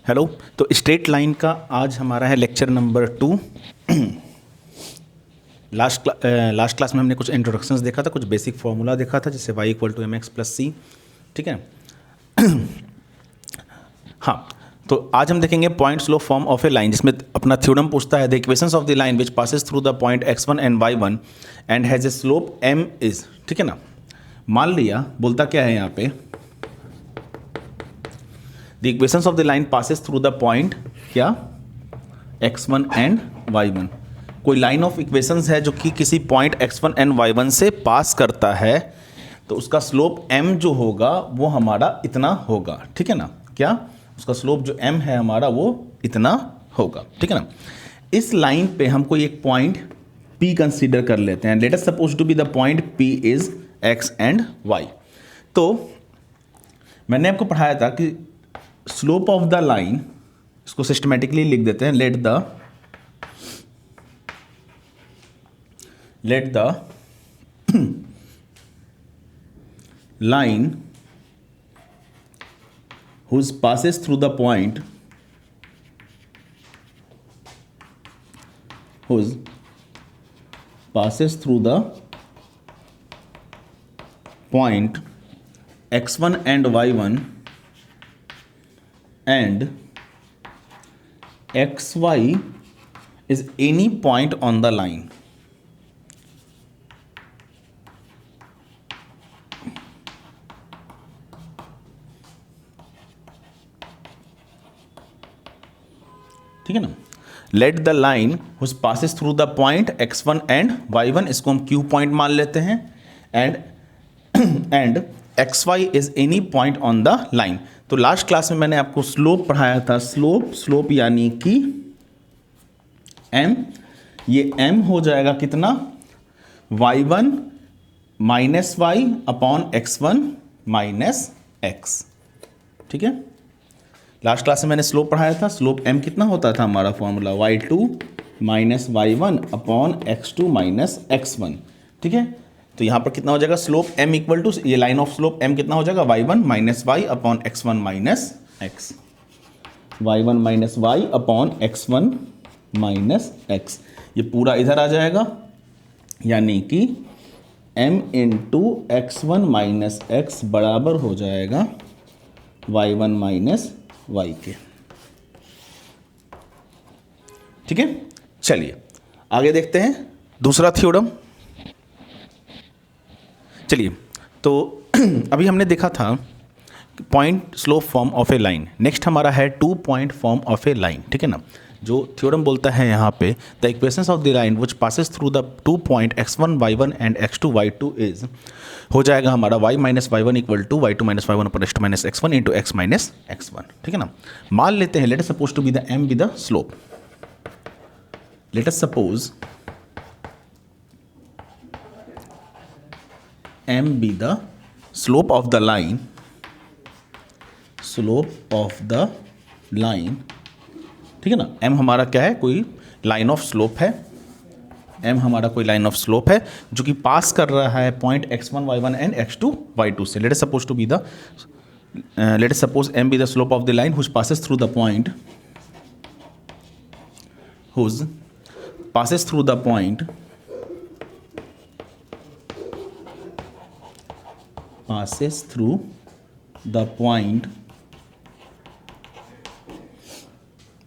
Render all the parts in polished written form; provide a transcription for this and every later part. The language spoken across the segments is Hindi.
हेलो। तो स्ट्रेट लाइन का आज हमारा है लेक्चर नंबर 2। लास्ट क्लास में हमने कुछ इंट्रोडक्शंस देखा था, कुछ बेसिक फार्मूला देखा था, जैसे y equal to M X plus C. ठीक है। हाँ, तो आज हम देखेंगे point slope form of a line, जिसमें अपना थ्योरम पूछता है the equations of the line which passes through the point x1 and y1 and has a slope m is. ठीक है ना। मान लिया, बोलता क्या है यहाँ पे, the equations of the line passes through the point क्या x1 एंड y1। कोई लाइन ऑफ इक्वेशंस है जो कि किसी पॉइंट x1 एंड y1 से पास करता है, तो उसका स्लोप m जो होगा वो हमारा इतना होगा। ठीक है ना। क्या उसका स्लोप जो m है हमारा वो इतना होगा। ठीक है ना। इस लाइन पे हम कोई एक पॉइंट p कंसीडर कर लेते हैं। Let us suppose to be the point p is x and y। तो मैंने आपको पढ़ाया था कि स्लोप ऑफ द लाइन, इसको सिस्टमेटिकली लिख देते हैं, let the line whose passes through the point whose passes through the point x1 and y1 and xy is any point on the line। ठीक है ना। Let the line whose passes through the point x1 and y1, इसको हम Q पॉइंट मान लेते हैं, and xy is any point on the line. तो लास्ट क्लास में मैंने आपको स्लोप पढ़ाया था। स्लोप यानी कि m, ये m हो जाएगा कितना, y1 minus y upon x1 minus x। ठीक है। लास्ट क्लास में मैंने स्लोप पढ़ाया था। स्लोप m कितना होता था हमारा formula, y2 minus y1 upon x2 minus x1। ठीक है। तो यहाँ पर कितना हो जाएगा, स्लोप m इक्वल टू, ये लाइन ऑफ स्लोप m कितना हो जाएगा, y1 minus y upon x1 minus x, y1 minus y upon x1 minus x। ये पूरा इधर आ जाएगा, यानी कि m into x1 minus x बराबर हो जाएगा y1 माइनस y के। ठीक है। चलिए आगे देखते हैं दूसरा थ्योरम। चलिए, तो अभी हमने देखा था point slope form of a line. Next हमारा है 2 point form of a line. ठीक है ना। जो थ्योरम बोलता है यहाँ पे, the equations of the line which passes through the 2 point x1 y1 and x2 y2 is, हो जाएगा हमारा y minus y1 equal to y2 minus y1 upon x2 minus x1 into x minus x1। ठीक है ना। मान लेते हैं, let us suppose to be the m be the slope. Let us suppose m be the slope of the line, ठीक है ना। m हमारा क्या है, कोई लाइन ऑफ स्लोप है। m हमारा कोई लाइन ऑफ स्लोप है जो कि पास कर रहा है point x1 y1 and x2 y2 से। Late us suppose m be the slope of the line which passes through the point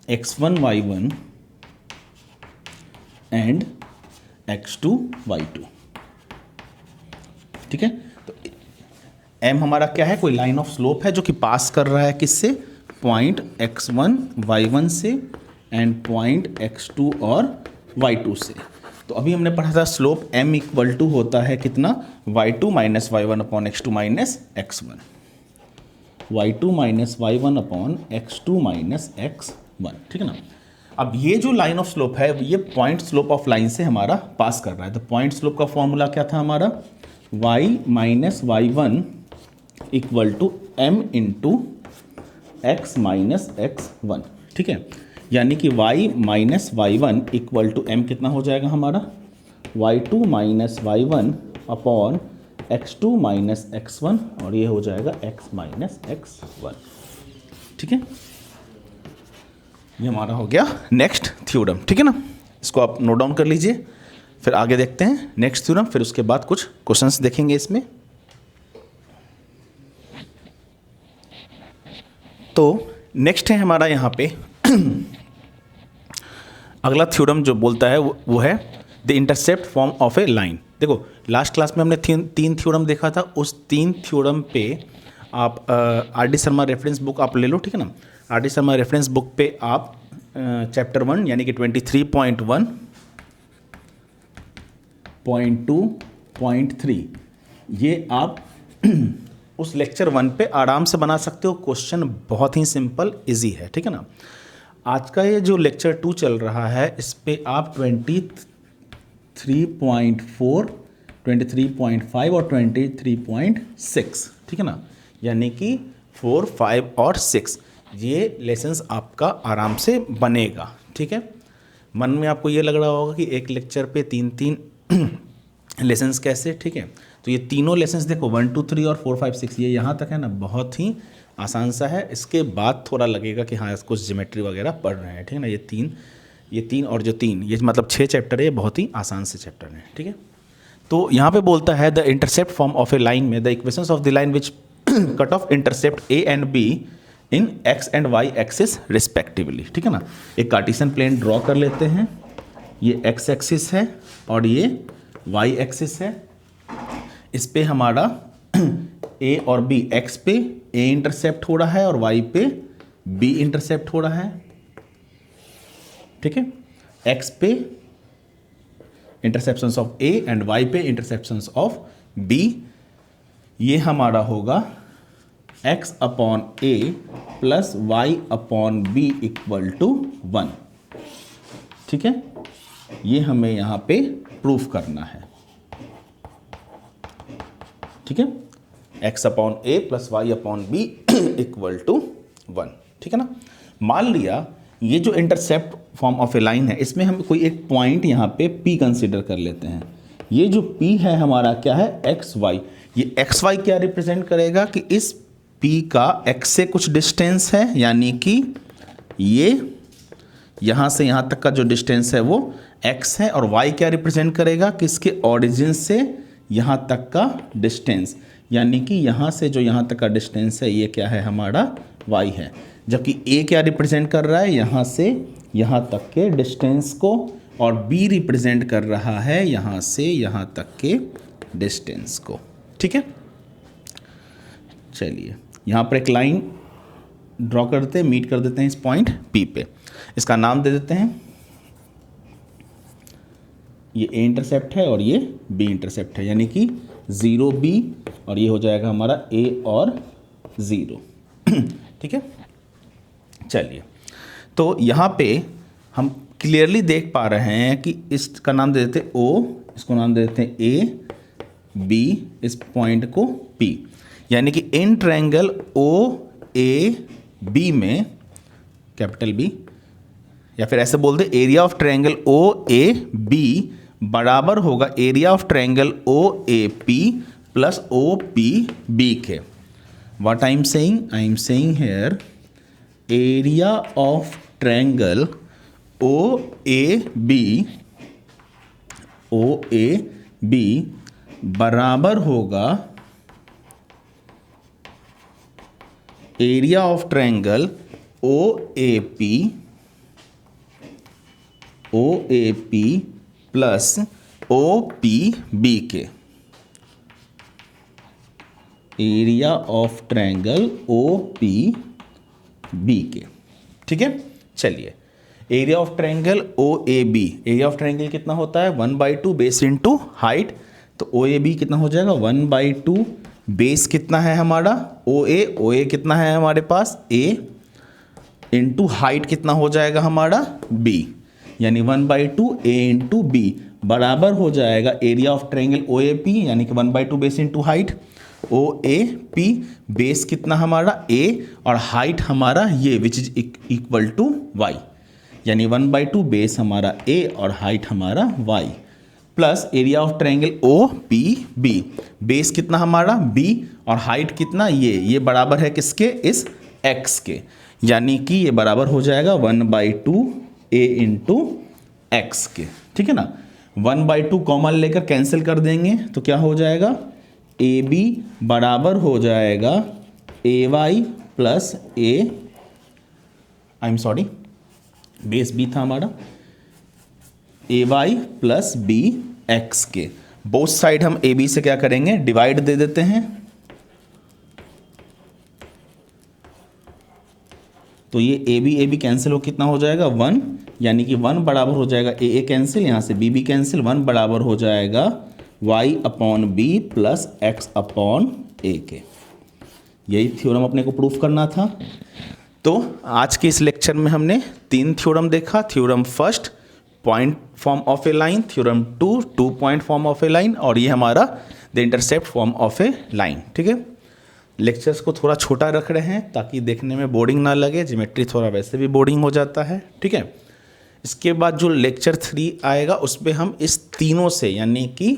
x1 y1 and x2 y2। ठीक है। तो m हमारा क्या है, कोई लाइन ऑफ स्लोप है जो कि पास कर रहा है किससे, पॉइंट x1 y1 से एंड पॉइंट x2 और y2 से। तो अभी हमने पढ़ा था स्लोप m इक्वल टू होता है कितना, y2 minus y1 upon x2 minus x1, y2 minus y1 upon x2 minus x1। ठीक है ना। अब ये जो लाइन ऑफ स्लोप है, ये पॉइंट स्लोप ऑफ लाइन से हमारा पास कर रहा है। तो पॉइंट स्लोप का फॉर्मूला क्या था हमारा, y minus y1 equal to m into x minus x1। ठीक है। यानी कि y minus y1 equal to m कितना हो जाएगा हमारा, y2 minus y1 upon x2 minus x1, और ये हो जाएगा x माइनस x1। ठीक है। ये हमारा हो गया नेक्स्ट थ्योरम, ठीक है ना। इसको आप नोट डाउन कर लीजिए, फिर आगे देखते हैं नेक्स्ट थ्योरम, फिर उसके बाद कुछ क्वेश्चंस देखेंगे इसमें। तो नेक्स्ट है हमारा यहाँ पे अगला थ्योरम जो बोलता है वो है the intercept form of a line. देखो लास्ट क्लास में हमने तीन थ्योरम देखा था, उस 3 थ्योरम पे आप R D Sharma reference book आप ले लो, ठीक है ना। R D Sharma reference book पे आप चैप्टर 1 यानी कि 23.1.2.3 ये आप उस लेक्चर 1 पे आराम से बना सकते हो। क्वेश्चन बहुत ही सिंपल इजी है, ठीक है ना। आज का ये जो लेक्चर 2 चल रहा है इस पे आप 23.4, 23.5 और 23.6, ठीक है ना, यानी कि 4, 5 और 6 ये लेसन्स आपका आराम से बनेगा, ठीक है। मन में आपको ये लग रहा होगा कि एक लेक्चर पे 3 लेसन्स कैसे, ठीक है। तो ये तीनों लेसन्स देखो 1, 2, 3 और 4, 5, 6 ये यहाँ तक है ना, बहुत ही आसान सा है। इसके बाद थोड़ा लगेगा कि हाँ कुछ ज्योमेट्री वगैरह पढ़ रहे हैं, ठीक है ना। ये तीन और जो 3 ये मतलब 6 चैप्टर है, ये बहुत ही आसान से चैप्टर हैं, ठीक है। तो यहाँ पे बोलता है the intercept form of a line में the equations of the line which cut off intercept A and B in X and Y axis respectively, ठीक है ना। एक कार्टेशियन प्लेन ड्रॉ कर लेते हैं, ये एक्स एक्सिस है और ये वाई एक्सिस है। इस पे हमारा ए और बी, एक्स पे ए इंटरसेप्ट हो रहा है और वाई पे बी इंटरसेप्ट हो रहा है, ठीक है। एक्स पे interceptions of a and y पे इंटरसेप्शंस ऑफ बी, ये हमारा होगा x upon a plus y upon b equal to 1, ठीक है। ये हमें यहाँ पे प्रूफ करना है, ठीक है। x upon a plus y upon b equal to 1, ठीक है ना। मान लिया ये जो intercept form of a line है इसमें हम कोई एक पॉइंट यहाँ पे P कंसीडर कर लेते हैं। ये जो P है हमारा क्या है, एक्स वाई। ये एक्स वाई क्या रिप्रेजेंट करेगा कि इस P का x से कुछ डिस्टेंस है, यानी कि ये यहाँ से यहाँ तक का जो डिस्टेंस है वो x है, और y क्या रिप्रेजेंट करेगा कि इसके ऑरिजिन से यहाँ तक का डिस्टेंस, यानी कि यहाँ से जो यहाँ तक का डिस्टेंस है ये क्या है हमारा y है। जबकि a क्या रिप्रेजेंट कर रहा है यहाँ से यहाँ तक के डिस्टेंस को, और b रिप्रेजेंट कर रहा है यहाँ से यहाँ तक के डिस्टेंस को, ठीक है। चलिए यहाँ पर एक लाइन ड्रॉ करते हैं, मीट कर देते हैं इस पॉइंट P पे। इसका नाम दे देते हैं, ये A इंटरसेप्ट है और ये B इंटरसेप्ट है, यानी कि 0B, और ये हो जाएगा हमारा A और 0, ठीक है। चलिए तो यहाँ पे हम क्लियरली देख पा रहे हैं कि इसका नाम दे देते हैं O, इसको नाम दे देते हैं A, B, इस पॉइंट को P, यानी कि इन ट्रायंगल OAB में कैपिटल B, या फिर ऐसे बोल दे एरिया ऑफ ट्रायंगल OAB बराबर होगा area of triangle OAP plus OPB के। What I am saying here area of triangle OAB बराबर होगा area of triangle OAP plus OPB के। एरिया ऑफ ट्रायंगल OPB के, ठीक है। चलिए area of triangle OAB, area of triangle कितना होता है 1/2 बेस इंटू हाइट, तो OAB कितना हो जाएगा 1/2 बेस कितना है हमारा OA कितना है हमारे पास A इंटू हाइट कितना हो जाएगा हमारा B, यानी 1/2 A इंटू B बराबर हो जाएगा एरिया ऑफ ट्रायंगल OAP, यानी कि 1/2 base into height. OAP base कितना हमारा A और हाइट हमारा ये which is equal to Y, यानी 1/2 बेस हमारा A और हाइट हमारा Y plus area of triangle OPB, base कितना हमारा B और हाइट कितना ये बराबर है किसके, इस X के, यानी कि ये बराबर हो जाएगा 1/2 a इंटू एक्स के, ठीक है ना। 1/2 कॉमन लेकर कैंसिल कर देंगे तो क्या हो जाएगा, ए बी बराबर हो जाएगा ए वाई प्लस बेस बी था हमारा, ए वाई प्लस बी एक्स के। बोथ साइड हम ए बी से क्या करेंगे, डिवाइड दे देते हैं। तो ये ए बी कैंसिल हो कितना हो जाएगा 1, यानी कि 1 बराबर हो जाएगा ए कैंसिल, यहाँ से बी कैंसिल, 1 बराबर हो जाएगा y upon B plus X upon A के। यही थ्योरम अपने को प्रूफ करना था। तो आज के इस लेक्चर में हमने 3 थ्योरम देखा। Theorem first, point form of a line, theorem 2 point form of a line, और ये हमारा the intercept form of a line, ठीक है। लेक्चर्स को थोड़ा छोटा रख रहे हैं ताकि देखने में बोरिंग ना लगे, ज्योमेट्री थोड़ा वैसे भी बोरिंग हो जाता है, ठीक है। इसके बाद जो लेक्चर 3 आएगा उस पर हम इस तीनों से, यानी कि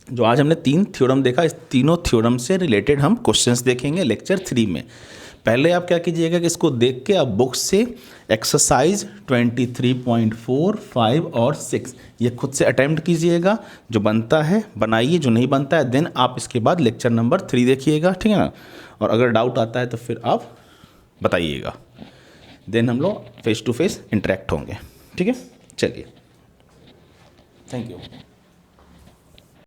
जो आज हमने 3 थ्योरम देखा, इस तीनों थ्योरम से रिलेटेड हम क्वेश्चंस देखेंगे लेक्चर 3 में। पहले आप क्या कीजिएगा कि इसको देख के आप बुक से एक्सरसाइज 23.4, 5 और 6 ये खुद से अटेम्प्ट कीजिएगा। जो बनता है बनाइए, जो नहीं बनता है देन आप इसके बाद लेक्चर नंबर 3 देखिएगा, ठीक है ना। और अगर डाउट आता है तो फिर आप बताइएगा, देन हम लोग फेस टू फेस इंटरेक्ट होंगे, ठीक है। चलिए, थैंक यू।